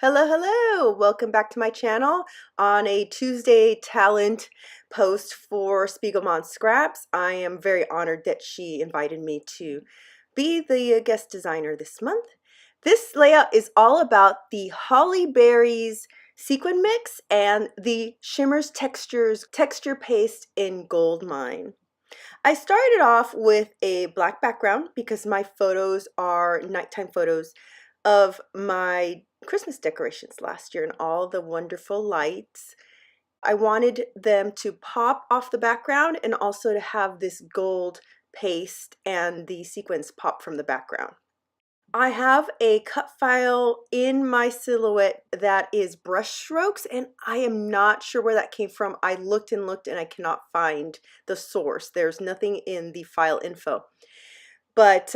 Hello, hello! Welcome back to my channel on a Tuesday talent post for Spiegelmom Scraps. I am very honored that she invited me to be the guest designer this month. This layout is all about the Holly Berries sequin mix and the Shimmerz Texturez texture paste in Gold Mine. I started off with a black background because my photos are nighttime photos of my Christmas decorations last year and all the wonderful lights. I wanted them to pop off the background and also to have this gold paste and the sequins pop from the background. I have a cut file in my silhouette that is brush strokes, and I am not sure where that came from. I looked and looked and I cannot find the source. There's nothing in the file info. But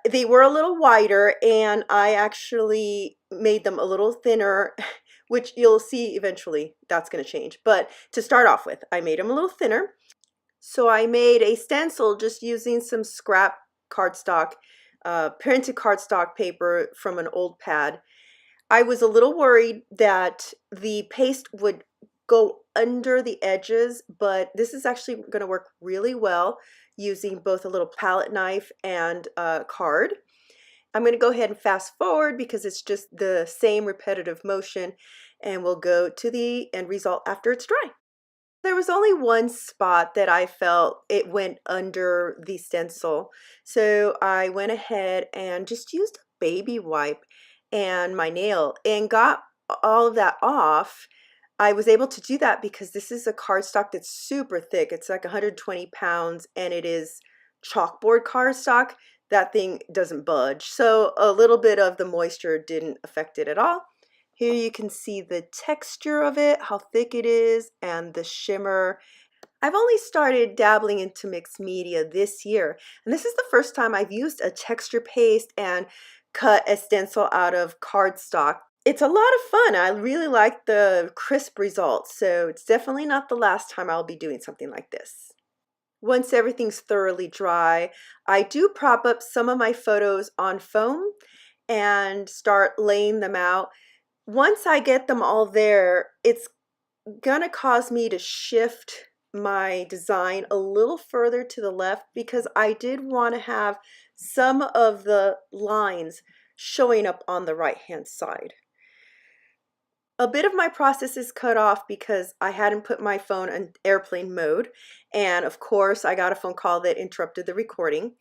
they were a little wider, and I actually made them a little thinner, which you'll see eventually that's going to change. But to start off with, I made them a little thinner. So I made a stencil just using some scrap cardstock, printed cardstock paper from an old pad. I was a little worried that the paste would go under the edges, but this is actually going to work really well using both a little palette knife and a card. I'm going to go ahead and fast forward because it's just the same repetitive motion, and we'll go to the end result after it's dry. There was only one spot that I felt it went under the stencil, so I went ahead and just used a baby wipe and my nail and got all of that off. I was able to do that because this is a cardstock that's super thick. It's like 120 pounds and it is chalkboard cardstock. That thing doesn't budge. So a little bit of the moisture didn't affect it at all. Here you can see the texture of it, how thick it is, and the shimmer. I've only started dabbling into mixed media this year, and this is the first time I've used a texture paste and cut a stencil out of cardstock. It's a lot of fun. I really like the crisp results, so it's definitely not the last time I'll be doing something like this. Once everything's thoroughly dry, I do prop up some of my photos on foam and start laying them out. Once I get them all there, it's gonna cause me to shift my design a little further to the left because I did want to have some of the lines showing up on the right hand side. A bit of my process is cut off because I hadn't put my phone in airplane mode, and of course I got a phone call that interrupted the recording.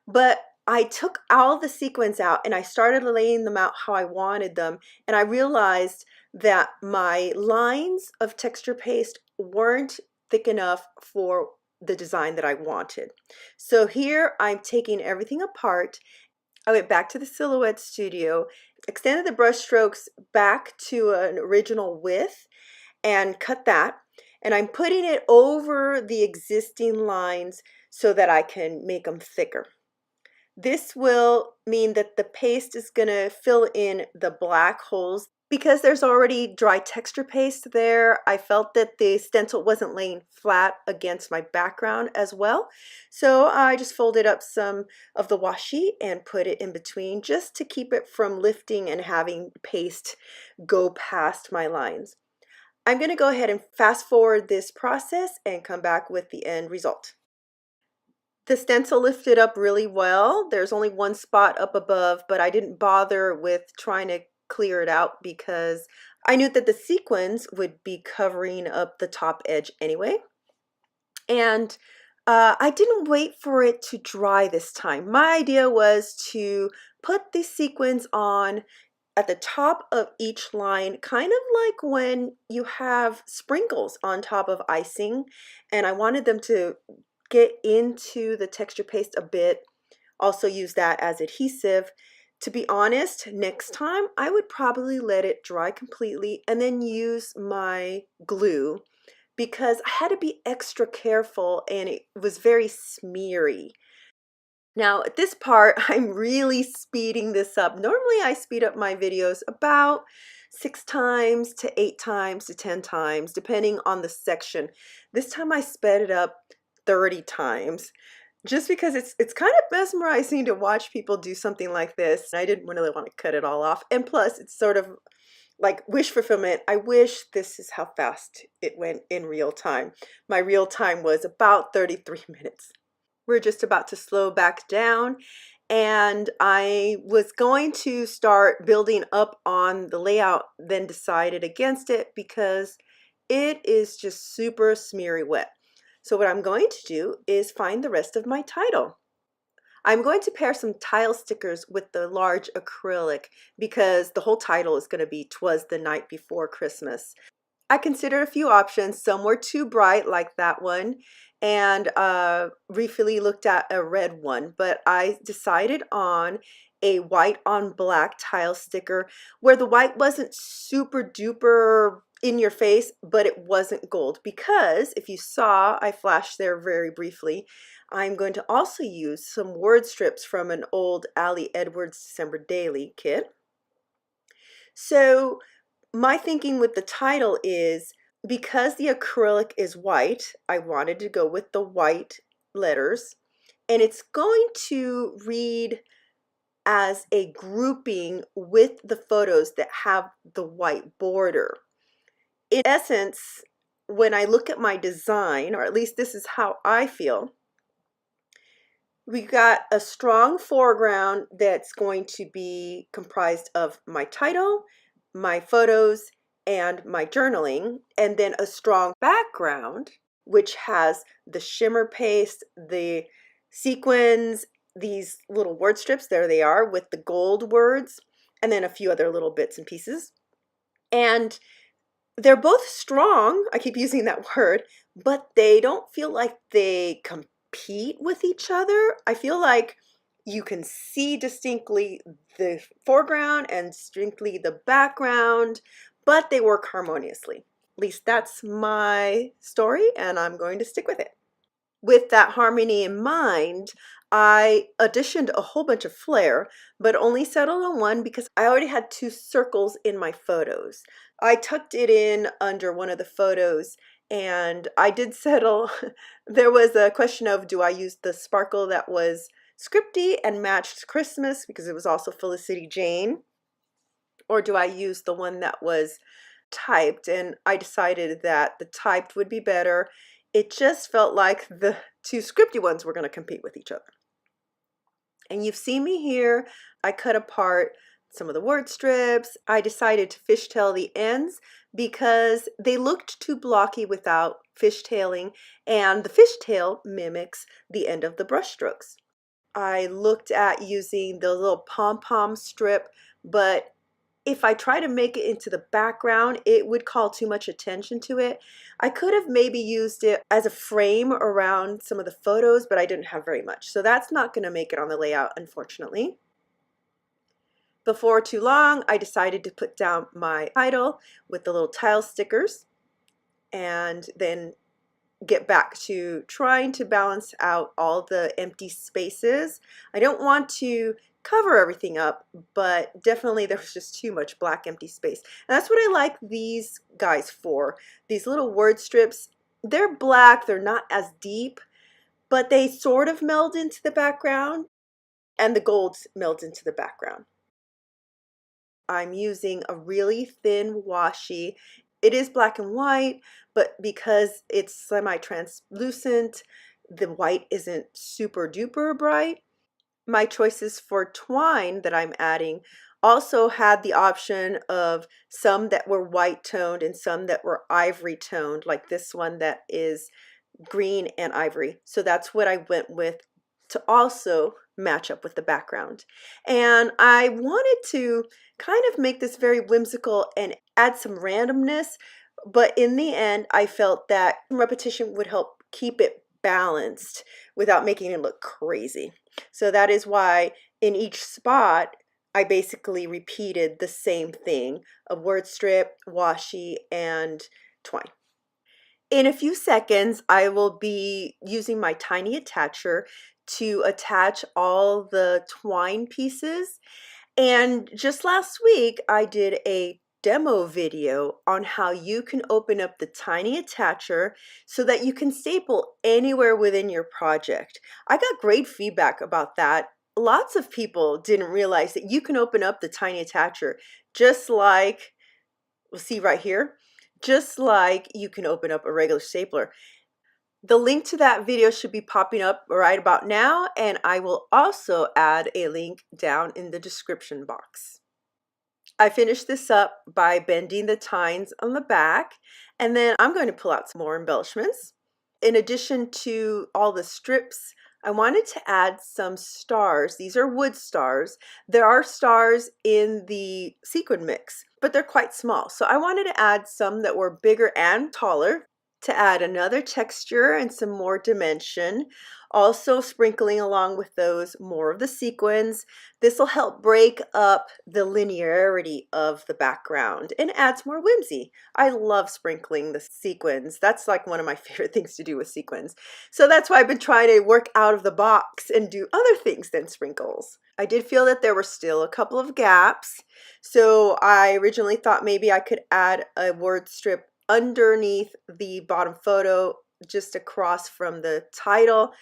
But I took all the sequins out and I started laying them out how I wanted them, and I realized that my lines of texture paste weren't thick enough for the design that I wanted. So here I'm taking everything apart. I went back to the Silhouette Studio, extended the brush strokes back to an original width and cut that, and I'm putting it over the existing lines so that I can make them thicker. This will mean that the paste is going to fill in the black holes. Because there's already dry texture paste there, I felt that the stencil wasn't laying flat against my background as well. So I just folded up some of the washi and put it in between just to keep it from lifting and having paste go past my lines. I'm going to go ahead and fast forward this process and come back with the end result. The stencil lifted up really well. There's only one spot up above, but I didn't bother with trying to clear it out because I knew that the sequins would be covering up the top edge anyway. And I didn't wait for it to dry this time. My idea was to put the sequins on at the top of each line, kind of like when you have sprinkles on top of icing, and I wanted them to get into the texture paste a bit, also use that as adhesive. To be honest, next time I would probably let it dry completely and then use my glue because I had to be extra careful and it was very smeary. Now at this part, I'm really speeding this up. Normally I speed up my videos about 6 times to 8 times to 10 times, depending on the section. This time I sped it up 30 times. Just because it's kind of mesmerizing to watch people do something like this. I didn't really want to cut it all off. And plus, it's sort of like wish fulfillment. I wish this is how fast it went in real time. My real time was about 33 minutes. We're just about to slow back down, and I was going to start building up on the layout, then decided against it because it is just super smeary wet. So what I'm going to do is find the rest of my title. I'm going to pair some tile stickers with the large acrylic because the whole title is going to be "'Twas the Night Before Christmas." I considered a few options. Some were too bright, like that one, and briefly looked at a red one, but I decided on a white on black tile sticker where the white wasn't super duper in your face, but it wasn't gold, because if you saw, I flashed there very briefly, I'm going to also use some word strips from an old Allie Edwards December Daily kit. So my thinking with the title is, because the acrylic is white, I wanted to go with the white letters, and it's going to read as a grouping with the photos that have the white border. In essence, when I look at my design, or at least this is how I feel, we got a strong foreground that's going to be comprised of my title, my photos, and my journaling, and then a strong background which has the shimmer paste, the sequins, these little word strips, there they are with the gold words, and then a few other little bits and pieces. And they're both strong, I keep using that word, but they don't feel like they compete with each other. I feel like you can see distinctly the foreground and distinctly the background, but they work harmoniously. At least that's my story, and I'm going to stick with it. With that harmony in mind, I auditioned a whole bunch of flair, but only settled on one because I already had two circles in my photos. I tucked it in under one of the photos, and I did settle. There was a question of, do I use the sparkle that was scripty and matched Christmas because it was also Felicity Jane, or do I use the one that was typed? And I decided that the typed would be better. It just felt like the two scripty ones were going to compete with each other. And you've seen me here. I cut apart some of the word strips. I decided to fishtail the ends because they looked too blocky without fishtailing, and the fishtail mimics the end of the brush strokes. I looked at using the little pom-pom strip, but if I try to make it into the background, it would call too much attention to it. I could have maybe used it as a frame around some of the photos, but I didn't have very much. So that's not going to make it on the layout, unfortunately. Before too long, I decided to put down my title with the little tile stickers, and then get back to trying to balance out all the empty spaces. I don't want to cover everything up, but definitely there was just too much black empty space. And that's what I like these guys for. These little word strips, they're black, they're not as deep, but they sort of meld into the background, and the golds meld into the background. I'm using a really thin washi. It is black and white, but because it's semi-translucent, the white isn't super duper bright. My choices for twine that I'm adding also had the option of some that were white toned and some that were ivory toned, like this one that is green and ivory. So that's what I went with to also match up with the background. And I wanted to kind of make this very whimsical and add some randomness, but in the end I felt that repetition would help keep it balanced without making it look crazy. So that is why in each spot I basically repeated the same thing: a word strip, washi, and twine. In a few seconds, I will be using my tiny attacher to attach all the twine pieces. And just last week, I did a demo video on how you can open up the tiny attacher so that you can staple anywhere within your project. I got great feedback about that. Lots of people didn't realize that you can open up the tiny attacher just like We'll see right here, just like you can open up a regular stapler. The link to that video should be popping up right about now, and I will also add a link down in the description box. I finished this up by bending the tines on the back, and then I'm going to pull out some more embellishments. In addition to all the strips, I wanted to add some stars. These are wood stars. There are stars in the sequin mix, but they're quite small. So I wanted to add some that were bigger and taller to add another texture and some more dimension. Also sprinkling along with those more of the sequins. This will help break up the linearity of the background and adds more whimsy. I love sprinkling the sequins. That's like one of my favorite things to do with sequins. So that's why I've been trying to work out of the box and do other things than sprinkles. I did feel that there were still a couple of gaps. So I originally thought maybe I could add a word strip underneath the bottom photo, just across from the title,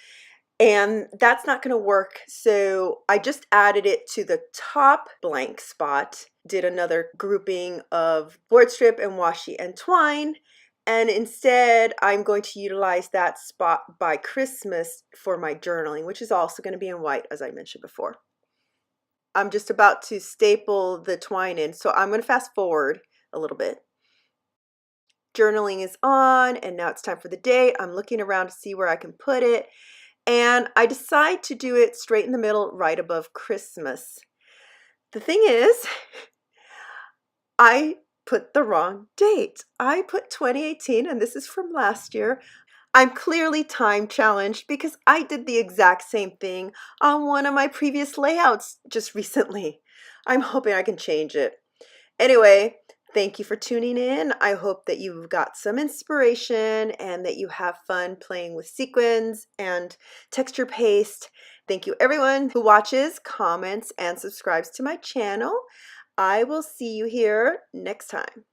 and that's not going to work. So I just added it to the top blank spot, did another grouping of board strip and washi and twine, and instead I'm going to utilize that spot by Christmas for my journaling, which is also going to be in white, as I mentioned before. I'm just about to staple the twine in, so I'm going to fast forward a little bit. Journaling is on, and now it's time for the day. I'm looking around to see where I can put it, and I decide to do it straight in the middle, right above Christmas. The thing is, I put the wrong date. I put 2018, and this is from last year. I'm clearly time challenged because I did the exact same thing on one of my previous layouts just recently. I'm hoping I can change it. Anyway, thank you for tuning in. I hope that you've got some inspiration and that you have fun playing with sequins and texture paste. Thank you everyone who watches, comments, and subscribes to my channel. I will see you here next time.